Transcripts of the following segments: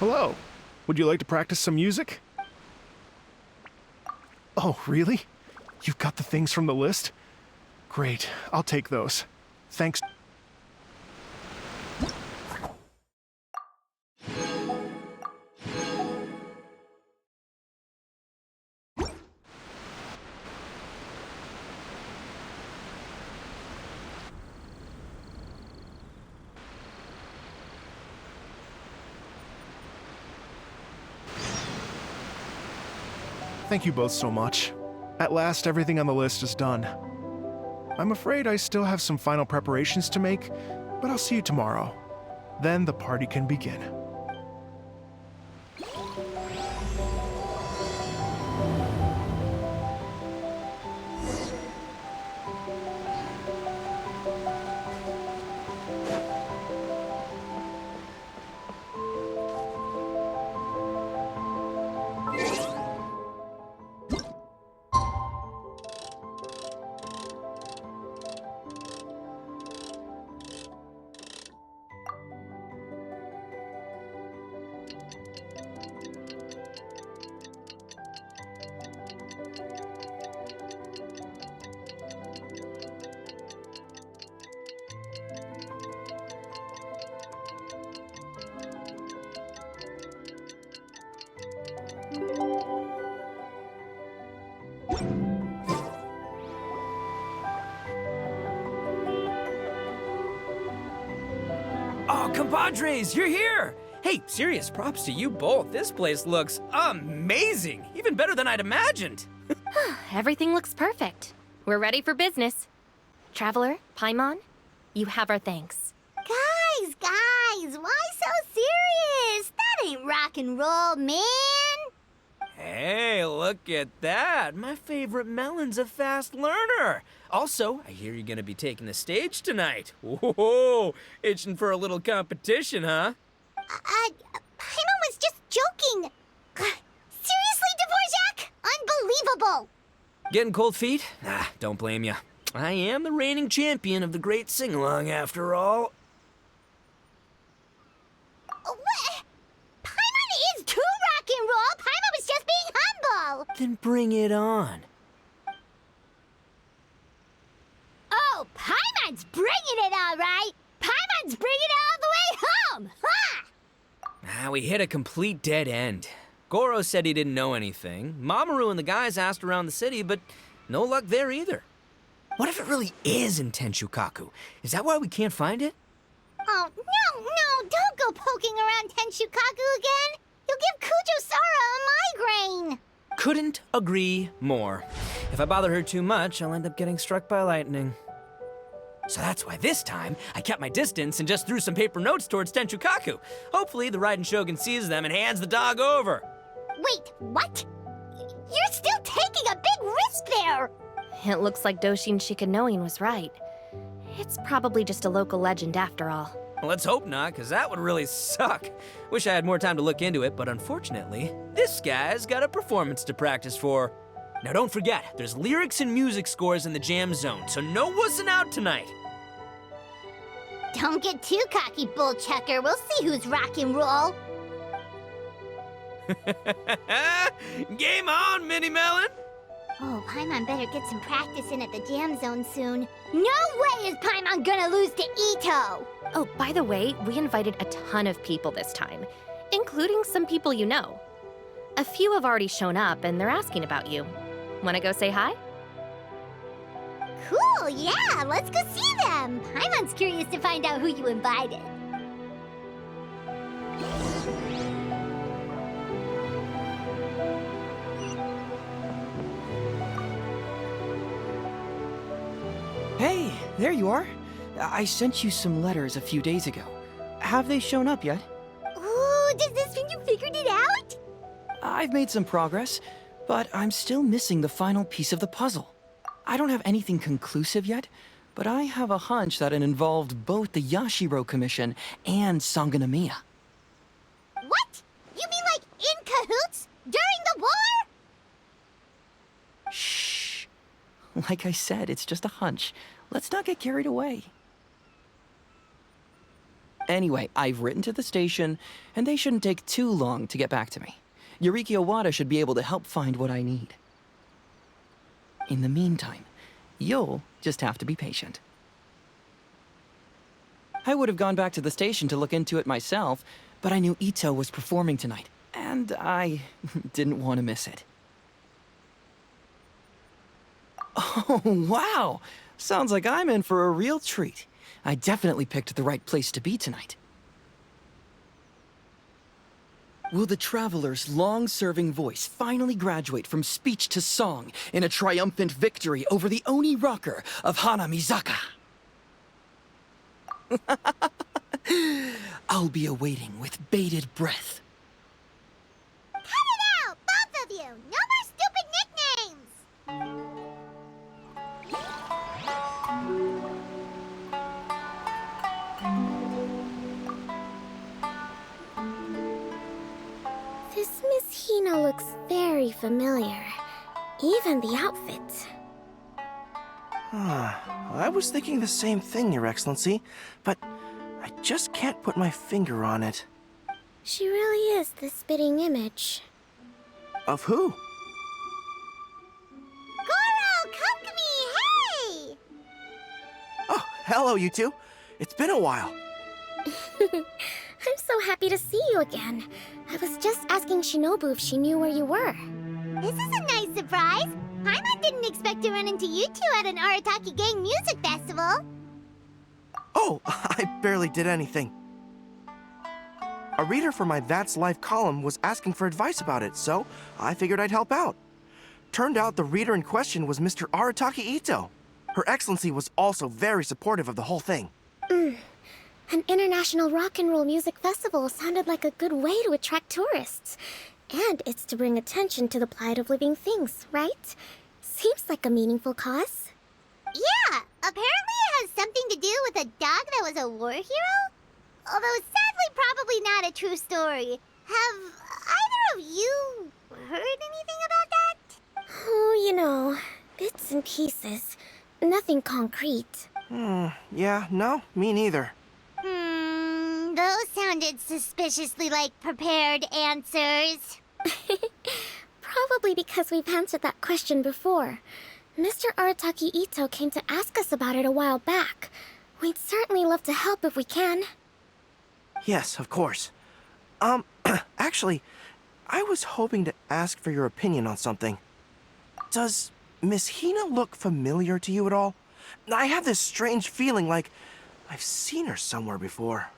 Hello. Would you like to practice some music? Oh, really? You've got the things from the list? Great, I'll take those. Thanks. Thank you both so much. At last, everything on the list is done. I'm afraid I still have some final preparations to make, but I'll see you tomorrow. Then the party can begin. Oh, compadres, you're here! Hey, serious props to you both. This place looks amazing! Even better than I'd imagined! Everything looks perfect. We're ready for business. Traveler, Paimon, you have our thanks. Guys, why so serious? That ain't rock and roll, man! Hey, look at that! My favorite melon's a fast learner! Also, I hear you're gonna be taking the stage tonight. Whoa, itching for a little competition, huh? Paimon was just joking! Seriously, Dvorak? Unbelievable! Getting cold feet? Ah, don't blame ya. I am the reigning champion of the great sing-along, after all. What? Paimon is too rock and roll! Paimon was just being humble! Then bring it on. Oh, Paimon's bringing it all right! Paimon's bringing it all the way home! Ha! We hit a complete dead end. Goro said he didn't know anything. Mamoru and the guys asked around the city, but no luck there either. What if it really is in Tenshukaku? Is that why we can't find it? Oh, no, don't go poking around Tenshukaku again! You'll give Kujo-Sara a migraine! Couldn't agree more. If I bother her too much, I'll end up getting struck by lightning. So that's why this time, I kept my distance and just threw some paper notes towards Tenshukaku. Hopefully the Raiden Shogun sees them and hands the dog over. Wait, what? You're still taking a big risk there! It looks like Doshin Shikanoin was right. It's probably just a local legend after all. Let's hope not, because that would really suck. Wish I had more time to look into it, but unfortunately, this guy's got a performance to practice for. Now don't forget, there's lyrics and music scores in the jam zone, so no wussing out tonight. Don't get too cocky, bullchucker. We'll see who's rock and roll. Game on, Mini Melon! Oh, Paimon better get some practice in at the jam zone soon. No way is Paimon gonna lose to Itto! Oh, by the way, we invited a ton of people this time, including some people you know. A few have already shown up and they're asking about you. Wanna go say hi? Cool, yeah, let's go see them. Paimon's curious to find out who you invited. Hey, there you are. I sent you some letters a few days ago. Have they shown up yet? Ooh, does this mean you figured it out? I've made some progress, but I'm still missing the final piece of the puzzle. I don't have anything conclusive yet, but I have a hunch that it involved both the Yashiro Commission and Sangonomiya. What? You mean like in cahoots? During the war? Shh. Like I said, it's just a hunch. Let's not get carried away. Anyway, I've written to the station, and they shouldn't take too long to get back to me. Yuriki Owada should be able to help find what I need. In the meantime, you'll just have to be patient. I would have gone back to the station to look into it myself, but I knew Itto was performing tonight, and I didn't want to miss it. Oh, wow! Sounds like I'm in for a real treat. I definitely picked the right place to be tonight. Will the Traveler's long-serving voice finally graduate from speech to song in a triumphant victory over the Oni rocker of Hanamizaka? I'll be awaiting with bated breath. Cut it out, both of you! No more stupid nicknames! This Miss Hina looks very familiar. Even the outfit. I was thinking the same thing, Your Excellency, but I just can't put my finger on it. She really is the spitting image. Of who? Goro, Kokomi, hey! Oh, hello, you two. It's been a while. I'm so happy to see you again. I was just asking Shinobu if she knew where you were. This is a nice surprise. Paimon didn't expect to run into you two at an Arataki Gang music festival. Oh, I barely did anything. A reader for my That's Life column was asking for advice about it, so I figured I'd help out. Turned out the reader in question was Mr. Arataki Itto. Her Excellency was also very supportive of the whole thing. An international rock and roll music festival sounded like a good way to attract tourists. And it's to bring attention to the plight of living things, right? Seems like a meaningful cause. Yeah, apparently it has something to do with a dog that was a war hero? Although sadly probably not a true story. Have either of you heard anything about that? Oh, you know, bits and pieces. Nothing concrete. Yeah, no, me neither. Those sounded suspiciously like prepared answers. Probably because we've answered that question before. Mr. Arataki Itto came to ask us about it a while back. We'd certainly love to help if we can. Yes, of course. Actually, I was hoping to ask for your opinion on something. Does Miss Hina look familiar to you at all? I have this strange feeling like I've seen her somewhere before.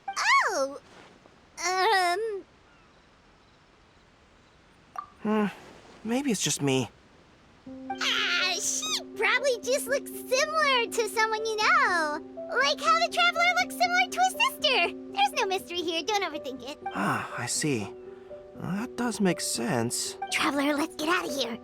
Oh! Maybe it's just me. She probably just looks similar to someone you know. Like how the Traveler looks similar to his sister. There's no mystery here, don't overthink it. Ah, I see. That does make sense. Traveler, let's get out of here.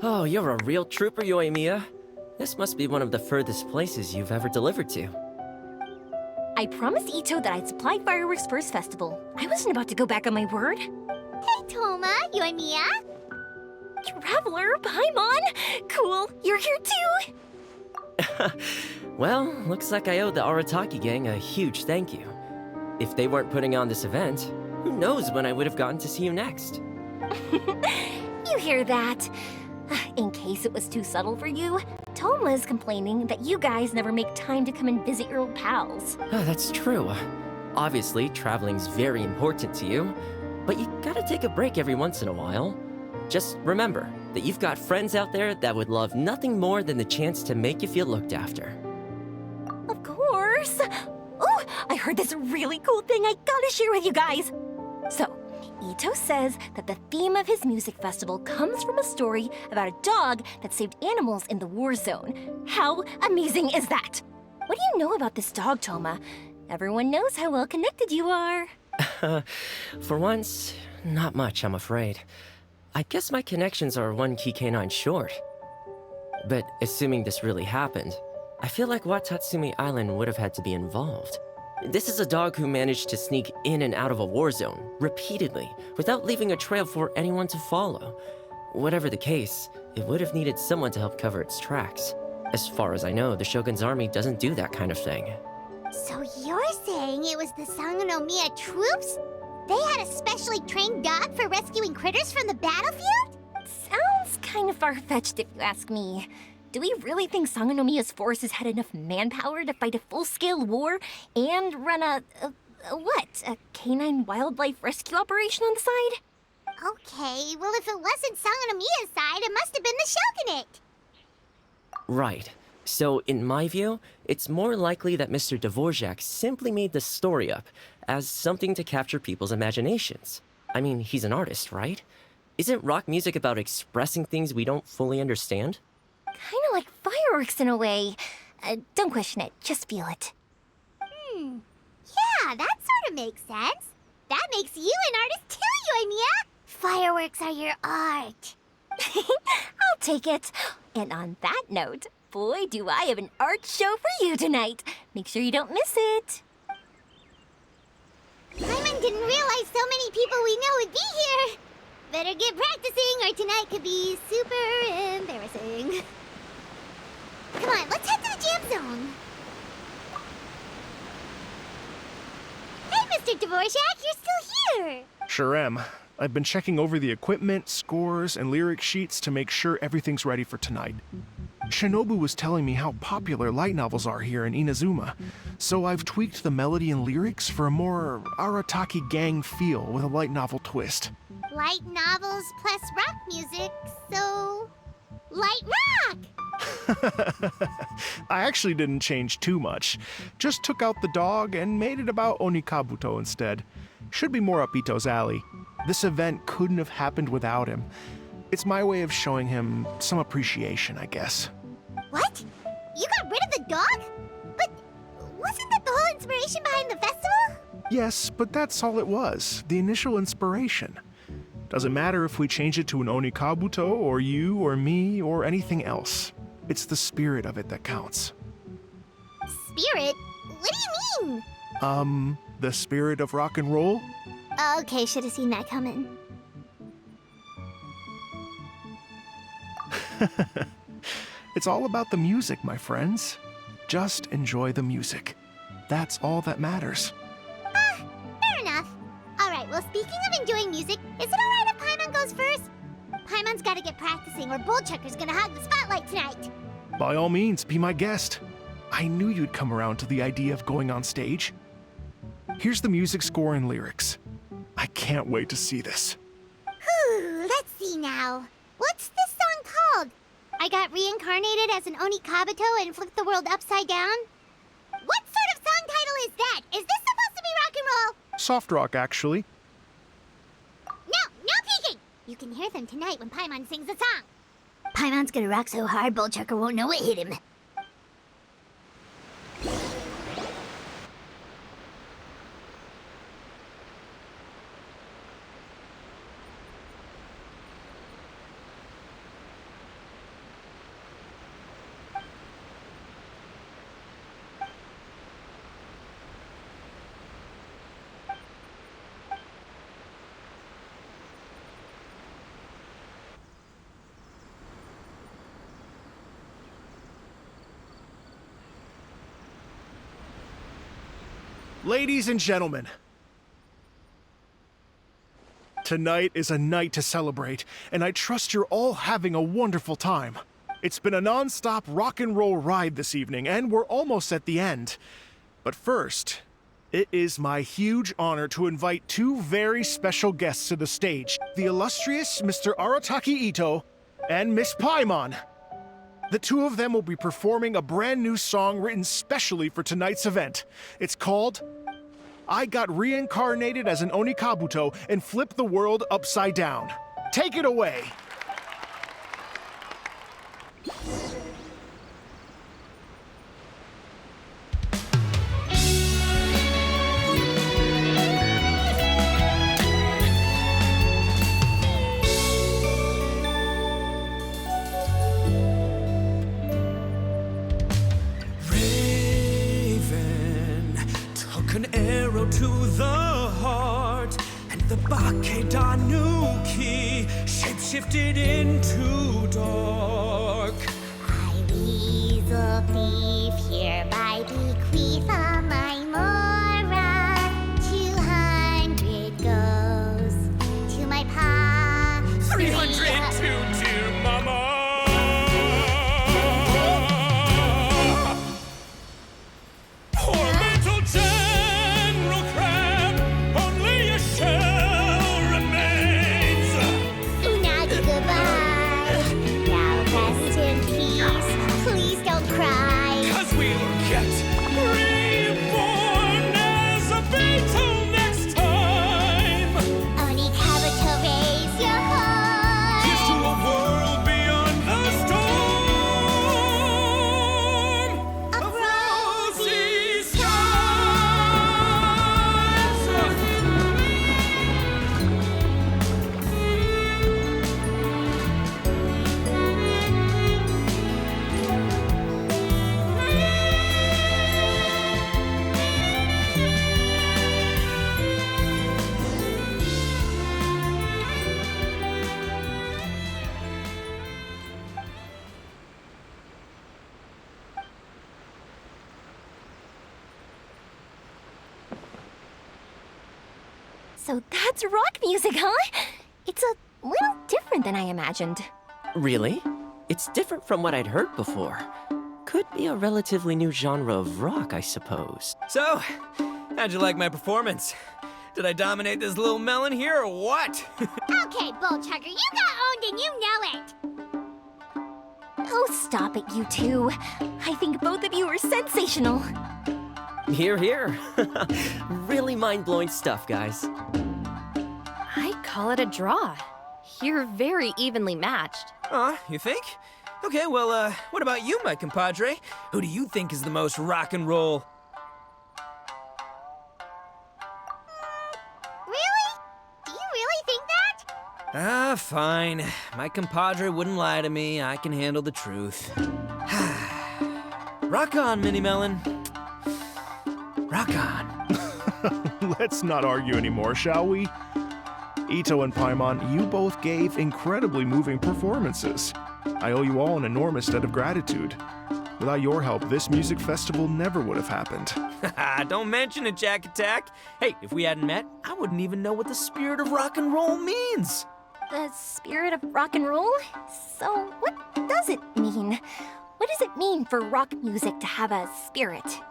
Oh, you're a real trooper, Yoimiya. This must be one of the furthest places you've ever delivered to. I promised Itto that I'd supply fireworks for his festival. I wasn't about to go back on my word. Hey, Toma, Yoimiya. Traveler, Paimon! Cool, you're here too! Well, looks like I owe the Arataki gang a huge thank you. If they weren't putting on this event, who knows when I would have gotten to see you next. You hear that? In case it was too subtle for you, Toma's complaining that you guys never make time to come and visit your old pals. Oh, that's true. Obviously, traveling's very important to you, but you gotta take a break every once in a while. Just remember that you've got friends out there that would love nothing more than the chance to make you feel looked after. Of course! Oh, I heard this really cool thing I gotta share with you guys! So, Itto says that the theme of his music festival comes from a story about a dog that saved animals in the war zone. How amazing is that? What do you know about this dog, Toma? Everyone knows how well connected you are. For once, not much, I'm afraid. I guess my connections are one key canine short. But assuming this really happened, I feel like Watatsumi Island would have had to be involved. This is a dog who managed to sneak in and out of a war zone, repeatedly, without leaving a trail for anyone to follow. Whatever the case, it would have needed someone to help cover its tracks. As far as I know, the Shogun's army doesn't do that kind of thing. So you're saying it was the Sangonomiya troops? They had a specially trained dog for rescuing critters from the battlefield? Sounds kind of far-fetched if you ask me. Do we really think Sangonomiya's forces had enough manpower to fight a full-scale war and run a canine wildlife rescue operation on the side? Okay, well if it wasn't Sangonomiya's side, it must have been the Shogunate. Right. So, in my view, it's more likely that Mr. Dvorak simply made the story up as something to capture people's imaginations. I mean, he's an artist, right? Isn't rock music about expressing things we don't fully understand? Kinda like fireworks in a way. Don't question it, just feel it. Yeah, that sort of makes sense. That makes you an artist too, Yoimiya. Fireworks are your art. I'll take it. And on that note, boy, do I have an art show for you tonight. Make sure you don't miss it. Paimon didn't realize so many people we know would be here. Better get practicing or tonight could be super embarrassing. Come on, let's head to the jam zone. Hey, Mr. Dvorak, you're still here. Sure am. I've been checking over the equipment, scores, and lyric sheets to make sure everything's ready for tonight. Shinobu was telling me how popular light novels are here in Inazuma, so I've tweaked the melody and lyrics for a more Arataki gang feel with a light novel twist. Light novels plus rock music, so... light rock! I actually didn't change too much. Just took out the dog and made it about Onikabuto instead. Should be more up Itto's alley. This event couldn't have happened without him. It's my way of showing him some appreciation, I guess. What? You got rid of the dog? But wasn't that the whole inspiration behind the festival? Yes, but that's all it was, the initial inspiration. Doesn't matter if we change it to an Onikabuto, or you, or me, or anything else. It's the spirit of it that counts. Spirit? What do you mean? The spirit of rock and roll? Okay, should have seen that coming. It's all about the music, my friends. Just enjoy the music. That's all that matters. Fair enough. Alright, well speaking of enjoying music, is it alright if Paimon goes first? Paimon's gotta get practicing or Bullchucker's gonna hog the spotlight tonight. By all means, be my guest. I knew you'd come around to the idea of going on stage. Here's the music score and lyrics. I can't wait to see this. Whew, let's see now. What's this song called? I got reincarnated as an Onikabuto and flipped the world upside down? What sort of song title is that? Is this supposed to be rock and roll? Soft rock, actually. No peeking! You can hear them tonight when Paimon sings the song. Paimon's gonna rock so hard, Bullchucker won't know what hit him. Ladies and gentlemen, tonight is a night to celebrate, and I trust you're all having a wonderful time. It's been a non-stop rock and roll ride this evening, and we're almost at the end. But first, it is my huge honor to invite two very special guests to the stage, the illustrious Mr. Arataki Itto and Miss Paimon. The two of them will be performing a brand new song written specially for tonight's event. It's called I Got Reincarnated as an Onikabuto and Flipped the World Upside Down. Take it away. the Bakedanuki, shapeshifted into dark. I, weasel thief, hereby bequeath all my mora. 200 goes to my pa. 300 to dear mama. Poor little General Crab, only a shell remains. Unagi, goodbye. Now rest in peace. Please don't cry. 'Cause we'll get reborn as a beetle next time. Oni Kabuto, raise your heart. Here's to a world beyond the storm of rosy skies. So that's rock music, huh? It's a little different than I imagined. Really? It's different from what I'd heard before. Could be a relatively new genre of rock, I suppose. So, how'd you like my performance? Did I dominate this little melon here or what? Okay, Bullchugger, you got owned and you know it. Oh, stop it, you two. I think both of you are sensational. Here, here. Really mind-blowing stuff, guys. I call it a draw. You're very evenly matched. You think? Okay, well, what about you, my compadre? Who do you think is the most rock and roll? Really? Do you really think that? Fine. My compadre wouldn't lie to me. I can handle the truth. Rock on, Mini Melon. Rock on. Let's not argue anymore, shall we? Itto and Paimon, you both gave incredibly moving performances. I owe you all an enormous debt of gratitude. Without your help, this music festival never would have happened. Don't mention it, Jack Attack. Hey, if we hadn't met, I wouldn't even know what the spirit of rock and roll means. The spirit of rock and roll? So, what does it mean? What does it mean for rock music to have a spirit?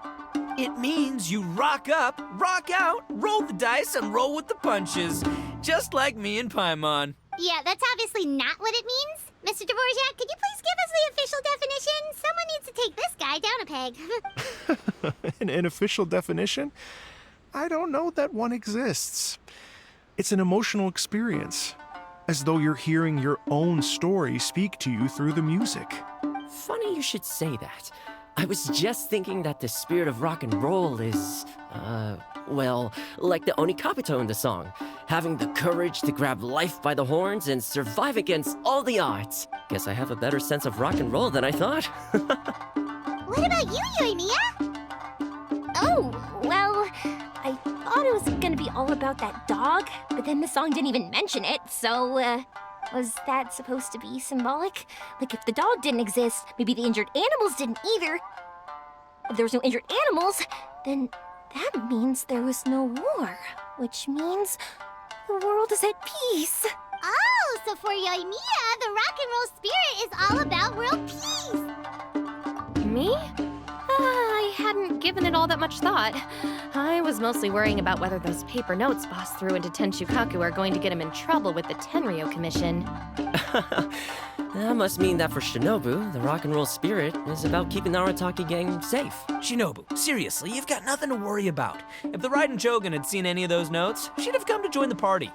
It means you rock up, rock out, roll the dice, and roll with the punches. Just like me and Paimon. Yeah, that's obviously not what it means. Mr. Dvorak, could you please give us the official definition? Someone needs to take this guy down a peg. An official definition? I don't know that one exists. It's an emotional experience, as though you're hearing your own story speak to you through the music. Funny you should say that. I was just thinking that the spirit of rock and roll is, well, like the Onikabuto in the song. Having the courage to grab life by the horns and survive against all the odds. Guess I have a better sense of rock and roll than I thought. What about you, Yoimiya? Oh, well, I thought it was gonna be all about that dog, but then the song didn't even mention it, so, was that supposed to be symbolic? Like, if the dog didn't exist, maybe the injured animals didn't either. If there was no injured animals, then that means there was no war, which means the world is at peace. Oh, so for Yoimiya, the rock and roll spirit is all about world peace. Me? I hadn't given it all that much thought. I was mostly worrying about whether those paper notes Boss threw into Tenshukaku are going to get him in trouble with the Tenryo Commission. That must mean that for Shinobu, the rock and roll spirit is about keeping the Arataki gang safe. Shinobu, seriously, you've got nothing to worry about. If the Raiden Shogun had seen any of those notes, she'd have come to join the party.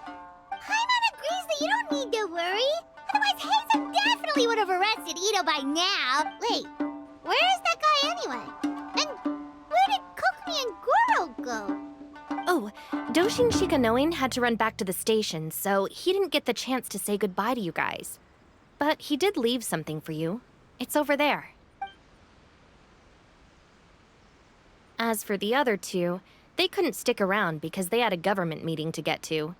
Paimon agrees that you don't need to worry. Otherwise, Heizen definitely would have arrested Itto by now. Wait, where is that guy anyway? And where did Kokumi and Goro go? Oh, Doshin Shikanoin had to run back to the station, so he didn't get the chance to say goodbye to you guys. But he did leave something for you. It's over there. As for the other two, they couldn't stick around because they had a government meeting to get to.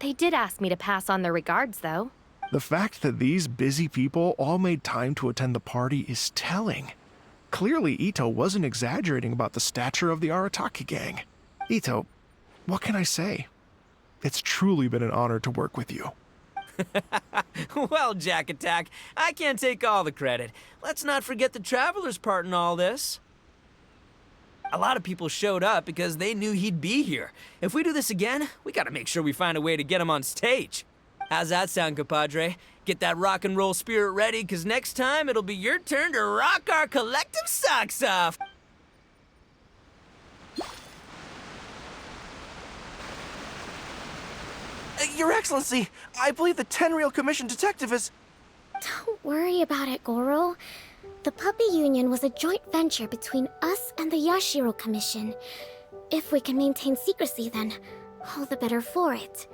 They did ask me to pass on their regards, though. The fact that these busy people all made time to attend the party is telling. Clearly, Itto wasn't exaggerating about the stature of the Arataki gang. Itto, what can I say? It's truly been an honor to work with you. Well, Jack Attack, I can't take all the credit. Let's not forget the Traveler's part in all this. A lot of people showed up because they knew he'd be here. If we do this again, we gotta make sure we find a way to get him on stage. How's that sound, compadre? Get that rock and roll spirit ready, because next time it'll be your turn to rock our collective socks off. Your Excellency, I believe the Tenryou Commission detective is... Don't worry about it, Goro. The Puppy Union was a joint venture between us and the Yashiro Commission. If we can maintain secrecy, then all the better for it.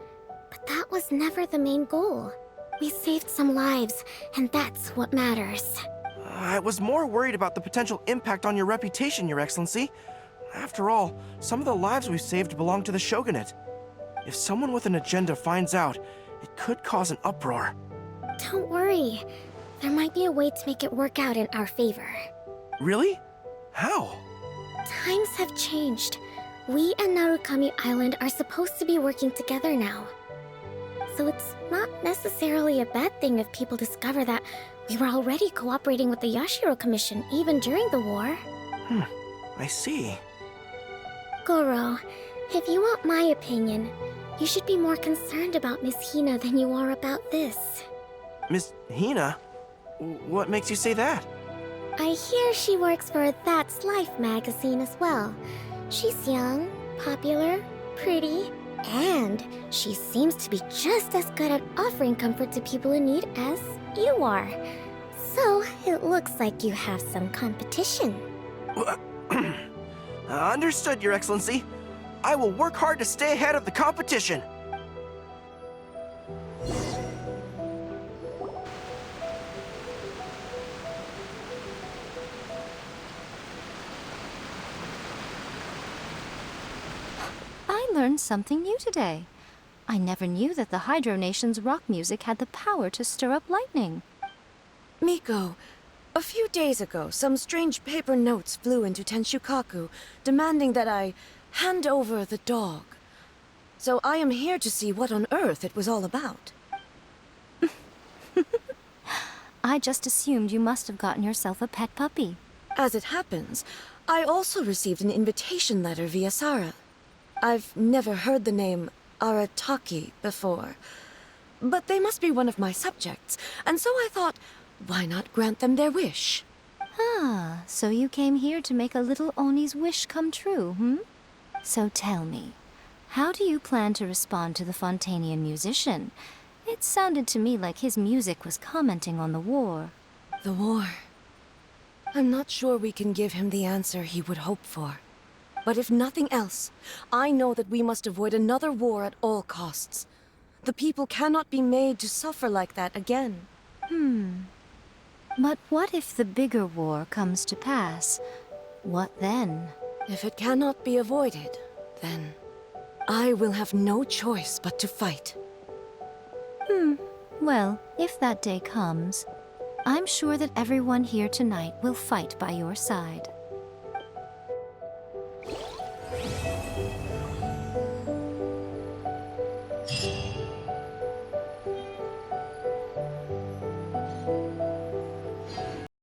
But that was never the main goal. We saved some lives, and that's what matters. I was more worried about the potential impact on your reputation, Your Excellency. After all, some of the lives we've saved belong to the Shogunate. If someone with an agenda finds out, it could cause an uproar. Don't worry. There might be a way to make it work out in our favor. Really? How? Times have changed. We and Narukami Island are supposed to be working together now. So it's not necessarily a bad thing if people discover that we were already cooperating with the Yashiro Commission even during the war. I see. Goro, if you want my opinion, you should be more concerned about Miss Hina than you are about this. Miss Hina? What makes you say that? I hear she works for That's Life magazine as well. She's young, popular, pretty, and she seems to be just as good at offering comfort to people in need as you are. So it looks like you have some competition. Understood, Your Excellency. I will work hard to stay ahead of the competition. I learned something new today. I never knew that the Hydro Nation's rock music had the power to stir up lightning. Miko, a few days ago, some strange paper notes flew into Tenshukaku, demanding that I hand over the dog. So I am here to see what on earth it was all about. I just assumed you must have gotten yourself a pet puppy. As it happens, I also received an invitation letter via Sara. I've never heard the name Arataki before, but they must be one of my subjects, and so I thought, why not grant them their wish? Ah, so you came here to make a little Oni's wish come true, hmm? So tell me, how do you plan to respond to the Fontanian musician? It sounded to me like his music was commenting on the war. The war. I'm not sure we can give him the answer he would hope for. But if nothing else, I know that we must avoid another war at all costs. The people cannot be made to suffer like that again. But what if the bigger war comes to pass? What then? If it cannot be avoided, then I will have no choice but to fight. Well, if that day comes, I'm sure that everyone here tonight will fight by your side.